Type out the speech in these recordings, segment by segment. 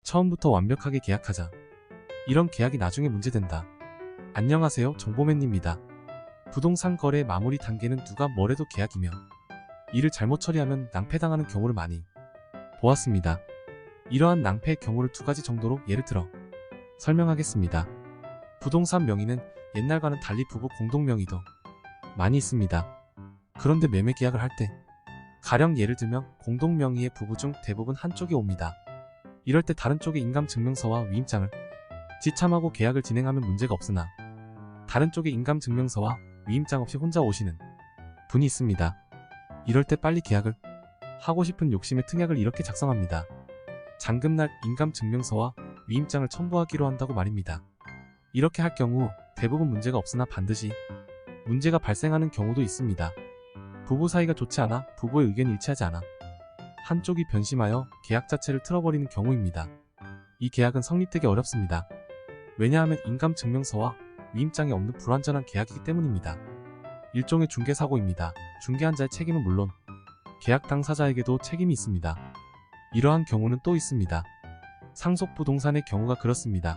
처음부터 완벽하게 계약하자. 이런 계약이 나중에 문제된다. 안녕하세요, 정보맨입니다. 부동산 거래 마무리 단계는 누가 뭐래도 계약이며 이를 잘못 처리하면 낭패당하는 경우를 많이 보았습니다. 이러한 낭패의 경우를 두 가지 정도로 예를 들어 설명하겠습니다. 부동산 명의는 옛날과는 달리 부부 공동 명의도 많이 있습니다. 그런데 매매 계약을 할 때 가령 예를 들면 공동 명의의 부부 중 대부분 한쪽이 옵니다. 이럴 때 다른 쪽의 인감증명서와 위임장을 지참하고 계약을 진행하면 문제가 없으나 다른 쪽의 인감증명서와 위임장 없이 혼자 오시는 분이 있습니다. 이럴 때 빨리 계약을 하고 싶은 욕심에 특약을 이렇게 작성합니다. 잔금날 인감증명서와 위임장을 첨부하기로 한다고 말입니다. 이렇게 할 경우 대부분 문제가 없으나 반드시 문제가 발생하는 경우도 있습니다. 부부 사이가 좋지 않아 부부의 의견이 일치하지 않아 한쪽이 변심하여 계약 자체를 틀어버리는 경우입니다. 이 계약은 성립되기 어렵습니다. 왜냐하면 인감증명서와 위임장이 없는 불완전한 계약이기 때문입니다. 일종의 중개사고입니다. 중개한 자의 책임은 물론 계약 당사자에게도 책임이 있습니다. 이러한 경우는 또 있습니다. 상속부동산의 경우가 그렇습니다.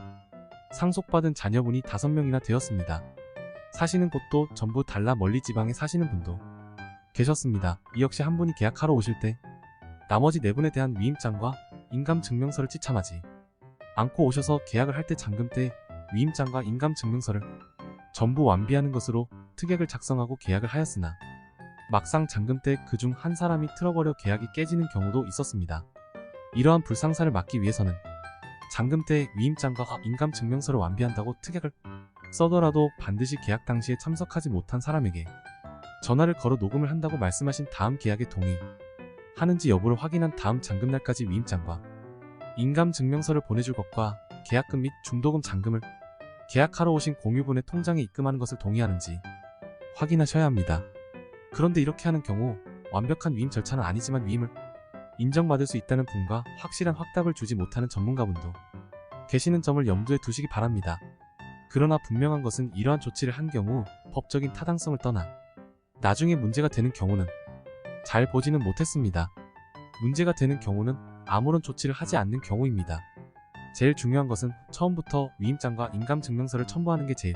상속받은 자녀분이 5명이나 되었습니다. 사시는 곳도 전부 달라 멀리 지방에 사시는 분도 계셨습니다. 이 역시 한 분이 계약하러 오실 때 나머지 4분에 대한 위임장과 인감증명서를 지참하지 않고 오셔서 계약을 할 때 잔금 때 위임장과 인감증명서를 전부 완비하는 것으로 특약을 작성하고 계약을 하였으나 막상 잔금 때 그 중 한 사람이 틀어버려 계약이 깨지는 경우도 있었습니다. 이러한 불상사를 막기 위해서는 잔금 때 위임장과 인감증명서를 완비한다고 특약을 써더라도 반드시 계약 당시에 참석하지 못한 사람에게 전화를 걸어 녹음을 한다고 말씀하신 다음 계약에 동의하는지 여부를 확인한 다음 잔금날까지 위임장과 인감증명서를 보내줄 것과 계약금 및 중도금 잔금을 계약하러 오신 공유분의 통장에 입금하는 것을 동의하는지 확인하셔야 합니다. 그런데 이렇게 하는 경우 완벽한 위임 절차는 아니지만 위임을 인정받을 수 있다는 분과 확실한 확답을 주지 못하는 전문가분도 계시는 점을 염두에 두시기 바랍니다. 그러나 분명한 것은 이러한 조치를 한 경우 법적인 타당성을 떠나 나중에 문제가 되는 경우는 잘 보지는 못했습니다. 문제가 되는 경우는 아무런 조치를 하지 않는 경우입니다. 제일 중요한 것은 처음부터 위임장과 인감증명서를 첨부하는 게 제일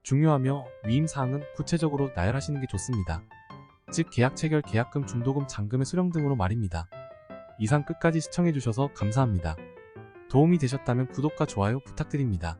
중요하며 위임사항은 구체적으로 나열하시는 게 좋습니다. 즉 계약 체결, 계약금, 중도금, 잔금의 수령 등으로 말입니다. 이상 끝까지 시청해주셔서 감사합니다. 도움이 되셨다면 구독과 좋아요 부탁드립니다.